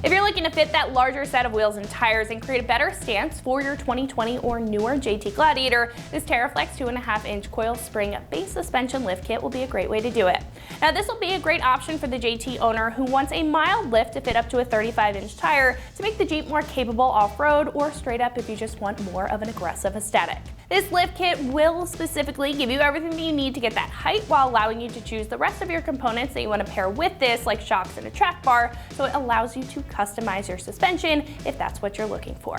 If you're looking to fit that larger set of wheels and tires and create a better stance for your 2020 or newer JT Gladiator, this TerraFlex 2.5-inch coil spring base suspension lift kit will be a great way to do it. Now this will be a great option for the JT owner who wants a mild lift to fit up to a 35-inch tire to make the Jeep more capable off-road, or straight up if you just want more of an aggressive aesthetic. This lift kit will specifically give you everything that you need to get that height while allowing you to choose the rest of your components that you want to pair with this, like shocks and a track bar, so it allows you to customize your suspension if that's what you're looking for.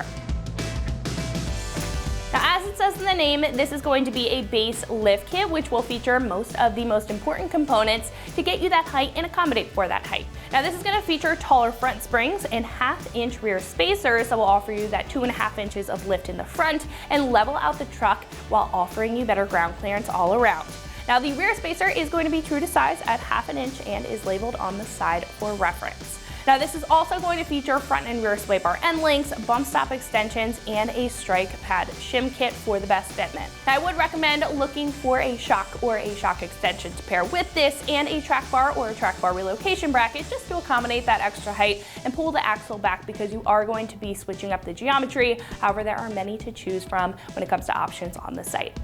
Now, as it says in the name, this is going to be a base lift kit, which will feature most of the most important components to get you that height and accommodate for that height. Now, this is going to feature taller front springs and 1/2-inch rear spacers that will offer you that 2.5 inches of lift in the front and level out the truck while offering you better ground clearance all around. Now, the rear spacer is going to be true to size at 1/2 inch and is labeled on the side for reference. Now, this is also going to feature front and rear sway bar end links, bump stop extensions, and a strike pad shim kit for the best fitment. Now, I would recommend looking for a shock or a shock extension to pair with this, and a track bar or a track bar relocation bracket just to accommodate that extra height and pull the axle back, because you are going to be switching up the geometry. However, there are many to choose from when it comes to options on the site.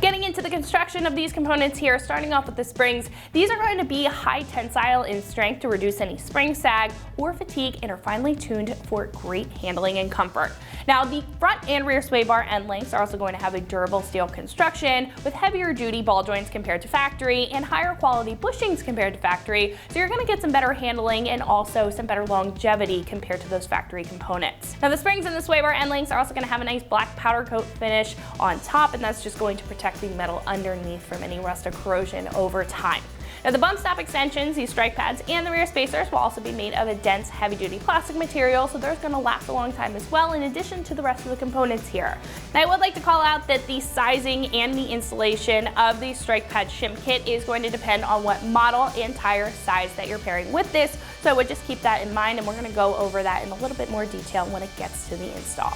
Getting into the construction of these components here, starting off with the springs, these are going to be high tensile in strength to reduce any spring sag or fatigue, and are finely tuned for great handling and comfort. Now, the front and rear sway bar end lengths are also going to have a durable steel construction with heavier duty ball joints compared to factory and higher quality bushings compared to factory, so you're going to get some better handling and also some better longevity compared to those factory components. Now, the springs and the sway bar end lengths are also going to have a nice black powder coat finish on top, and that's just going to protect the metal underneath from any rust or corrosion over time. Now, the bump stop extensions, these strike pads, and the rear spacers will also be made of a dense, heavy-duty plastic material, so they're going to last a long time as well, in addition to the rest of the components here. Now, I would like to call out that the sizing and the installation of the strike pad shim kit is going to depend on what model and tire size that you're pairing with this, so I would just keep that in mind, and we're going to go over that in a little bit more detail when it gets to the install.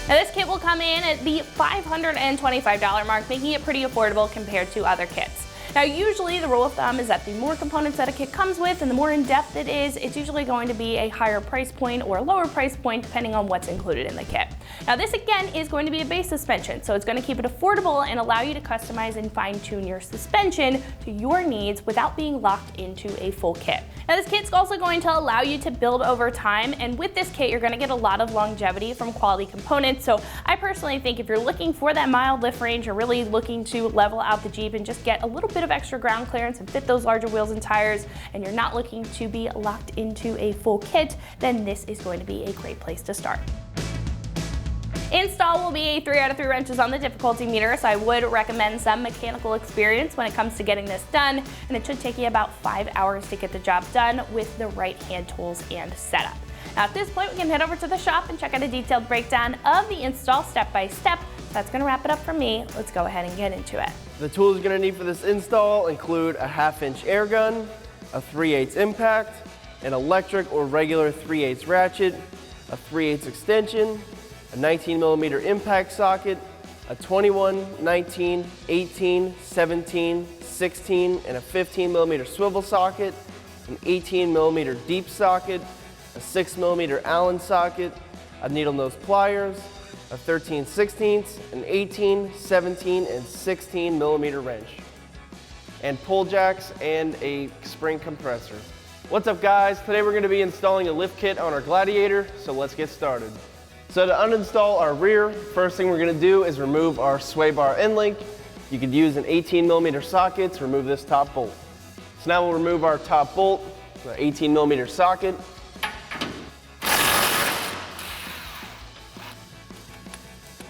Now, this kit will come in at the $525 mark, making it pretty affordable compared to other kits. Now, usually the rule of thumb is that the more components that a kit comes with and the more in-depth it is, it's usually going to be a higher price point or a lower price point depending on what's included in the kit. Now, this again is going to be a base suspension, so it's going to keep it affordable and allow you to customize and fine-tune your suspension to your needs without being locked into a full kit. Now, this kit's also going to allow you to build over time, and with this kit you're going to get a lot of longevity from quality components. So I personally think if you're looking for that mild lift range, you're really looking to level out the Jeep and just get a little bit of extra ground clearance and fit those larger wheels and tires, and you're not looking to be locked into a full kit, then this is going to be a great place to start. Install will be a 3 out of 3 wrenches on the difficulty meter, so I would recommend some mechanical experience when it comes to getting this done, and it should take you about 5 hours to get the job done with the right hand tools and setup. Now, at this point, we can head over to the shop and check out a detailed breakdown of the install step by step. That's going to wrap it up for me. Let's go ahead and get into it. The tools you're going to need for this install include a 1/2-inch air gun, a 3/8 impact, an electric or regular 3/8 ratchet, a 3/8 extension, a 19mm impact socket, a 21, 19, 18, 17, 16, and a 15mm swivel socket, an 18mm deep socket, a 6mm Allen socket, a needle nose pliers, a 13/16, an 18, 17, and 16mm wrench, and pull jacks and a spring compressor. What's up, guys? Today we're going to be installing a lift kit on our Gladiator, so let's get started. So to uninstall our rear, first thing we're going to do is remove our sway bar end link. You could use an 18mm socket to remove this top bolt. So now we'll remove our top bolt, the 18mm socket.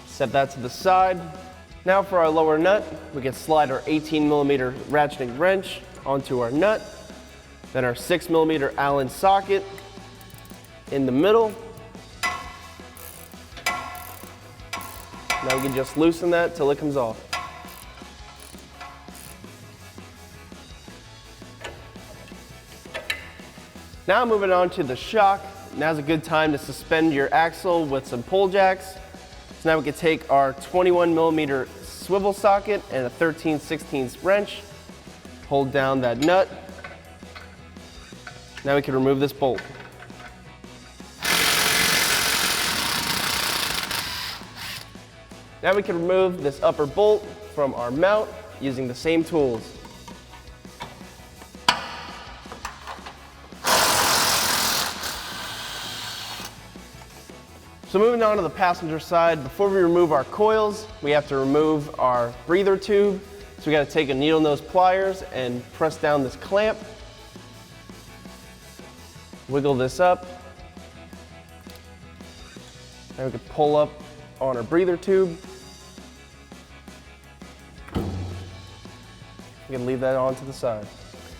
Set that to the side. Now for our lower nut, we can slide our 18mm ratcheting wrench onto our nut, then our 6mm Allen socket in the middle. Now we can just loosen that till it comes off. Now moving on to the shock. Now's a good time to suspend your axle with some pull jacks. So now we can take our 21mm swivel socket and a 13/16 wrench, hold down that nut, Now we can remove this bolt. Now we can remove this upper bolt from our mount using the same tools. So moving on to the passenger side, before we remove our coils, we have to remove our breather tube. So we got to take a needle nose pliers and press down this clamp. Wiggle this up. Now we can pull up on our breather tube. We can leave that on to the side.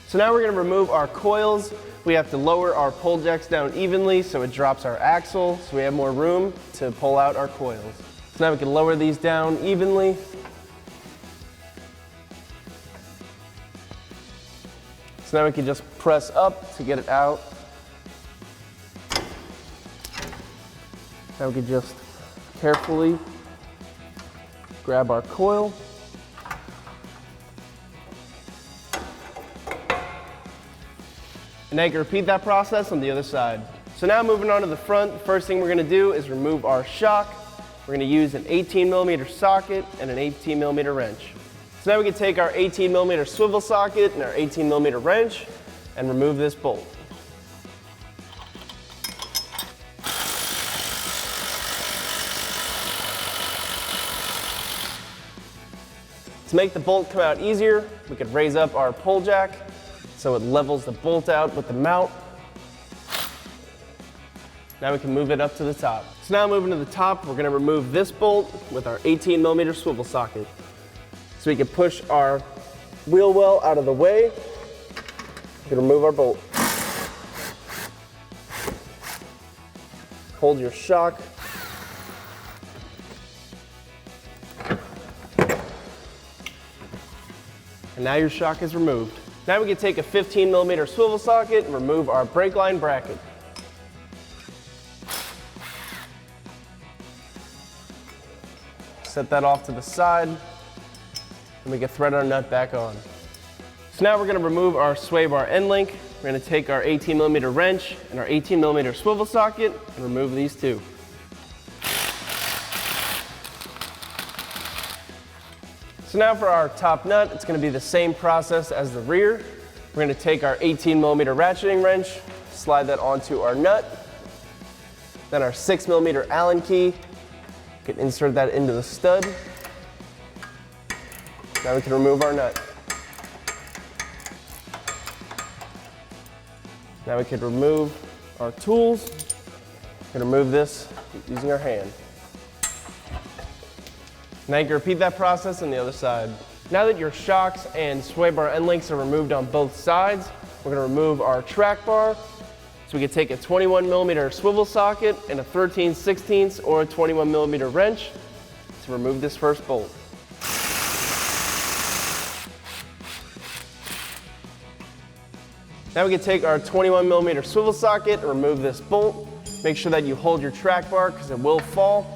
So now we're going to remove our coils. We have to lower our pull jacks down evenly so it drops our axle, so we have more room to pull out our coils. So now we can lower these down evenly. So now we can just press up to get it out. Now we can just carefully grab our coil. And now you can repeat that process on the other side. So now moving on to the front, the first thing we're going to do is remove our shock. We're going to use an 18mm socket and an 18mm wrench. So now we can take our 18mm swivel socket and our 18mm wrench and remove this bolt. To make the bolt come out easier, we could raise up our pull jack so it levels the bolt out with the mount. Now we can move it up to the top. So now moving to the top, we're going to remove this bolt with our 18mm swivel socket. So we can push our wheel well out of the way. We can remove our bolt. Hold your shock. And now your shock is removed. Now we can take a 15mm swivel socket and remove our brake line bracket. Set that off to the side, and we can thread our nut back on. So now we're going to remove our sway bar end link. We're going to take our 18mm wrench and our 18mm swivel socket and remove these two. So now for our top nut, it's going to be the same process as the rear. We're going to take our 18mm ratcheting wrench, slide that onto our nut, then our 6mm Allen key. We can insert that into the stud. Now we can remove our nut. Now we can remove our tools. We can remove this using our hand. Now you can repeat that process on the other side. Now that your shocks and sway bar end links are removed on both sides, we're going to remove our track bar. So we can take a 21mm swivel socket and a 13/16 or a 21mm wrench to remove this first bolt. Now we can take our 21mm swivel socket and remove this bolt. Make sure that you hold your track bar because it will fall.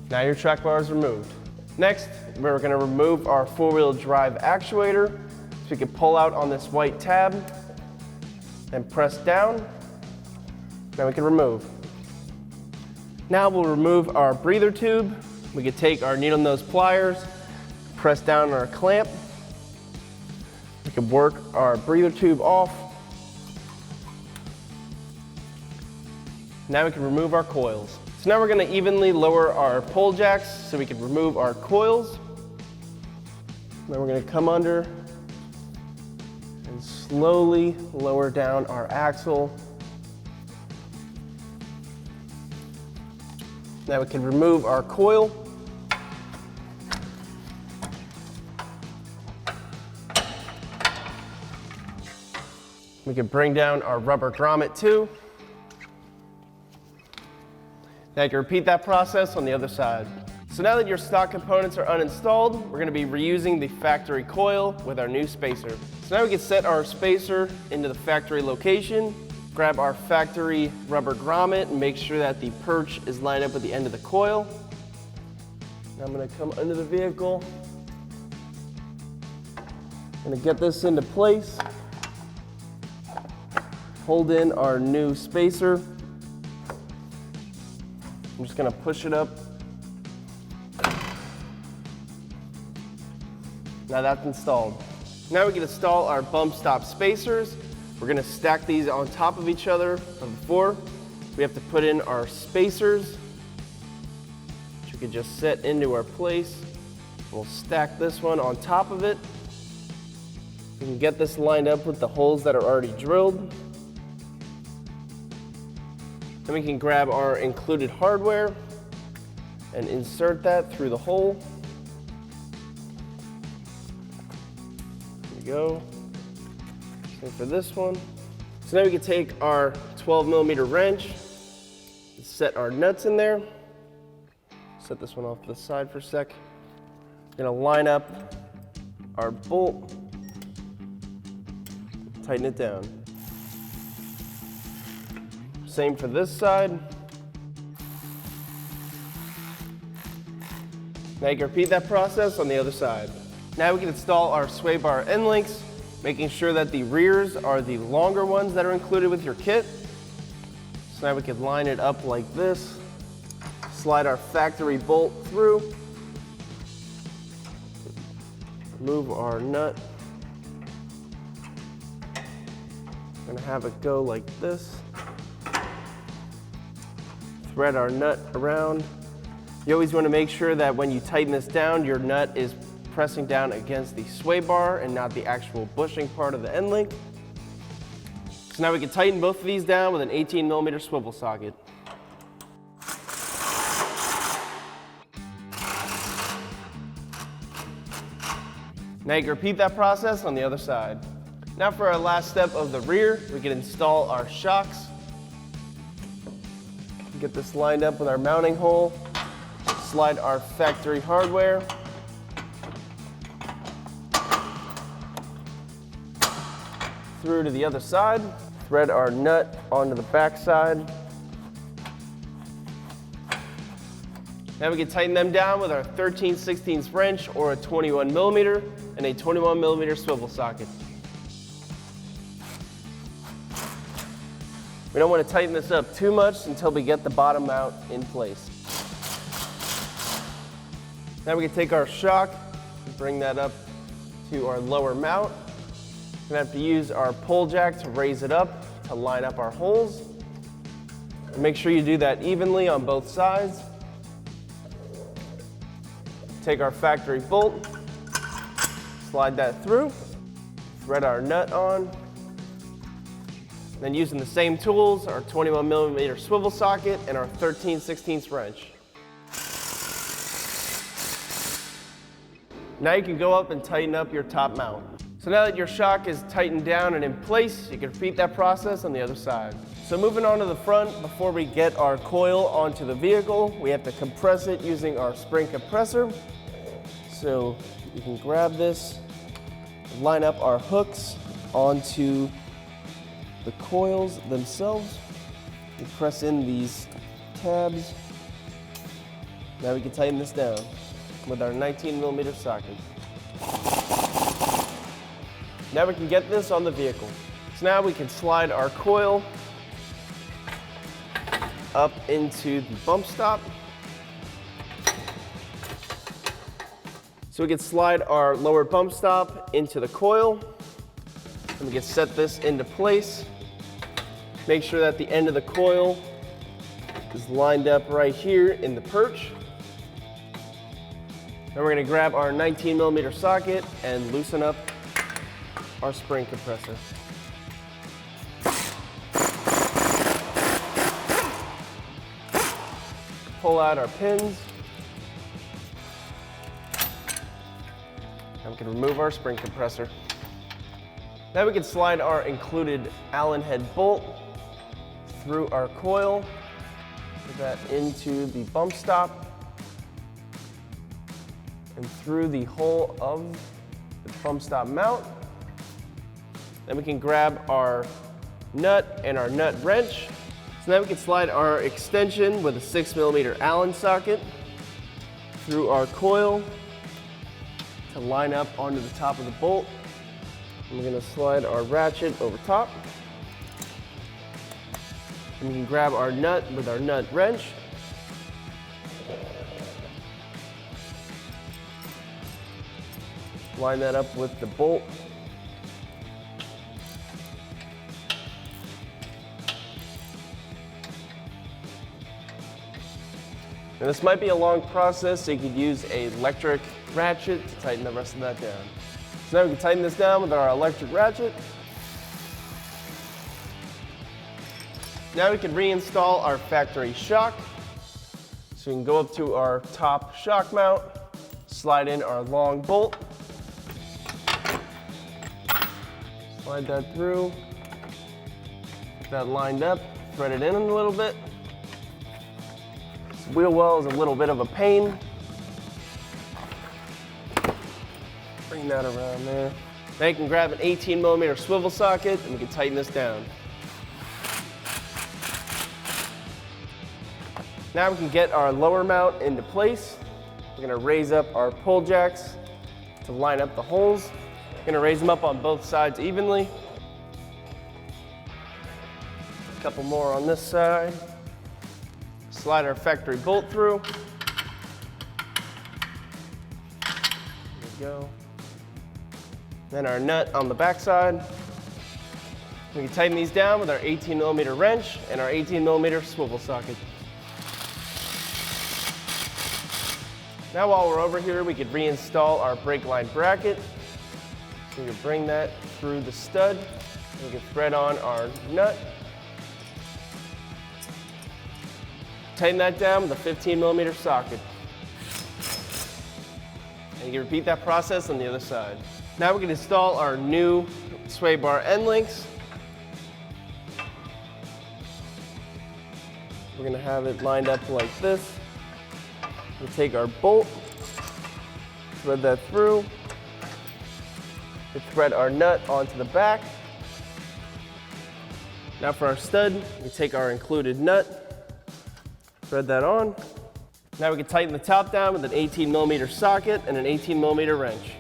Now your track bar is removed. Next, we're going to remove our four-wheel drive actuator. So we can pull out on this white tab and press down. Now we can remove. Now we'll remove our breather tube. We can take our needle nose pliers, press down on our clamp. We can work our breather tube off. Now we can remove our coils. So now we're going to evenly lower our pull jacks so we can remove our coils. Then we're going to come under and slowly lower down our axle. Now we can remove our coil. We can bring down our rubber grommet too. Now you can repeat that process on the other side. So now that your stock components are uninstalled, we're going to be reusing the factory coil with our new spacer. So now we can set our spacer into the factory location, grab our factory rubber grommet and make sure that the perch is lined up with the end of the coil. Now I'm going to come under the vehicle Gonna get this into place. Hold in our new spacer. I'm just gonna push it up. Now that's installed. Now we can install our bump stop spacers. We're gonna stack these on top of each other. But before, we have to put in our spacers, which we can just set into our place. We'll stack this one on top of it. We can get this lined up with the holes that are already drilled. Then we can grab our included hardware and insert that through the hole. There we go. Same for this one. So now we can take our 12mm wrench and set our nuts in there. Set this one off to the side for a sec. We're gonna line up our bolt, tighten it down. Same for this side. Now you can repeat that process on the other side. Now we can install our sway bar end links, making sure that the rears are the longer ones that are included with your kit. So now we can line it up like this, slide our factory bolt through, remove our nut. We're gonna have it go like this. Thread our nut around. You always want to make sure that when you tighten this down, your nut is pressing down against the sway bar and not the actual bushing part of the end link. So now we can tighten both of these down with an 18mm swivel socket. Now you can repeat that process on the other side. Now for our last step of the rear, we can install our shocks. Get this lined up with our mounting hole. Slide our factory hardware. Through to the other side. Thread our nut onto the back side. Now we can tighten them down with our 13/16 wrench or a 21mm and a 21mm swivel socket. We don't want to tighten this up too much until we get the bottom mount in place. Now we can take our shock and bring that up to our lower mount. We're gonna have to use our pull jack to raise it up to line up our holes. And make sure you do that evenly on both sides. Take our factory bolt, slide that through, thread our nut on. Then using the same tools, our 21mm swivel socket and our 13/16 wrench. Now you can go up and tighten up your top mount. So now that your shock is tightened down and in place, you can repeat that process on the other side. So moving on to the front, before we get our coil onto the vehicle, we have to compress it using our spring compressor. So you can grab this, line up our hooks onto the coils themselves. We press in these tabs. Now we can tighten this down with our 19mm socket. Now we can get this on the vehicle. So now we can slide our coil up into the bump stop. So we can slide our lower bump stop into the coil. And we can set this into place. Make sure that the end of the coil is lined up right here in the perch. Then we're going to grab our 19mm socket and loosen up our spring compressor. Pull out our pins. And we can remove our spring compressor. Now we can slide our included Allen head bolt through our coil, put that into the bump stop, and through the hole of the bump stop mount. Then we can grab our nut and our nut wrench. So now we can slide our extension with a 6mm Allen socket through our coil to line up onto the top of the bolt. And we're gonna slide our ratchet over top. And we can grab our nut with our nut wrench. Line that up with the bolt. Now this might be a long process, so you could use an electric ratchet to tighten the rest of that down. So now we can tighten this down with our electric ratchet. Now we can reinstall our factory shock. So we can go up to our top shock mount, slide in our long bolt, slide that through, get that lined up, thread it in a little bit. This wheel well is a little bit of a pain. Bring that around there. Now you can grab an 18mm swivel socket and we can tighten this down. Now we can get our lower mount into place. We're gonna raise up our pull jacks to line up the holes. We're gonna raise them up on both sides evenly. A couple more on this side. Slide our factory bolt through. There we go. Then our nut on the back side. We can tighten these down with our 18mm wrench and our 18mm swivel socket. Now while we're over here, we could reinstall our brake line bracket. So we can bring that through the stud. We can thread on our nut. Tighten that down with a 15mm socket. And you can repeat that process on the other side. Now we can install our new sway bar end links. We're gonna have it lined up like this. We take our bolt, thread that through. We thread our nut onto the back. Now for our stud, we take our included nut, thread that on. Now we can tighten the top down with an 18mm socket and an 18mm wrench.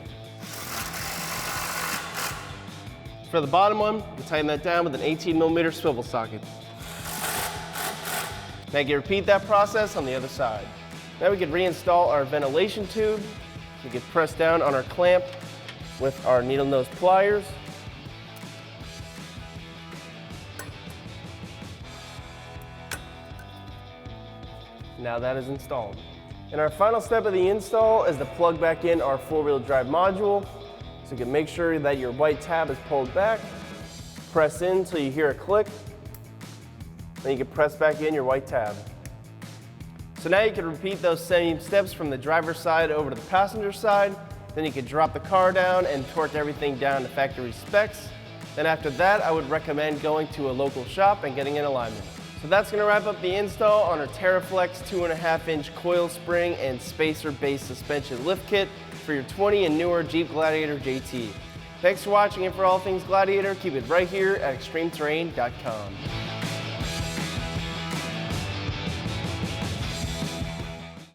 For the bottom one, we tighten that down with an 18mm swivel socket. Now you can repeat that process on the other side. Now we can reinstall our ventilation tube. We can press down on our clamp with our needle nose pliers. Now that is installed. And our final step of the install is to plug back in our four-wheel drive module. So you can make sure that your white tab is pulled back. Press in until you hear a click. Then you can press back in your white tab. So now you can repeat those same steps from the driver's side over to the passenger side. Then you can drop the car down and torque everything down to factory specs. Then after that, I would recommend going to a local shop and getting an alignment. So that's gonna wrap up the install on our TerraFlex 2.5-inch coil spring and spacer-based suspension lift kit for your 20 and newer Jeep Gladiator JT. Thanks for watching, and for all things Gladiator, keep it right here at ExtremeTerrain.com.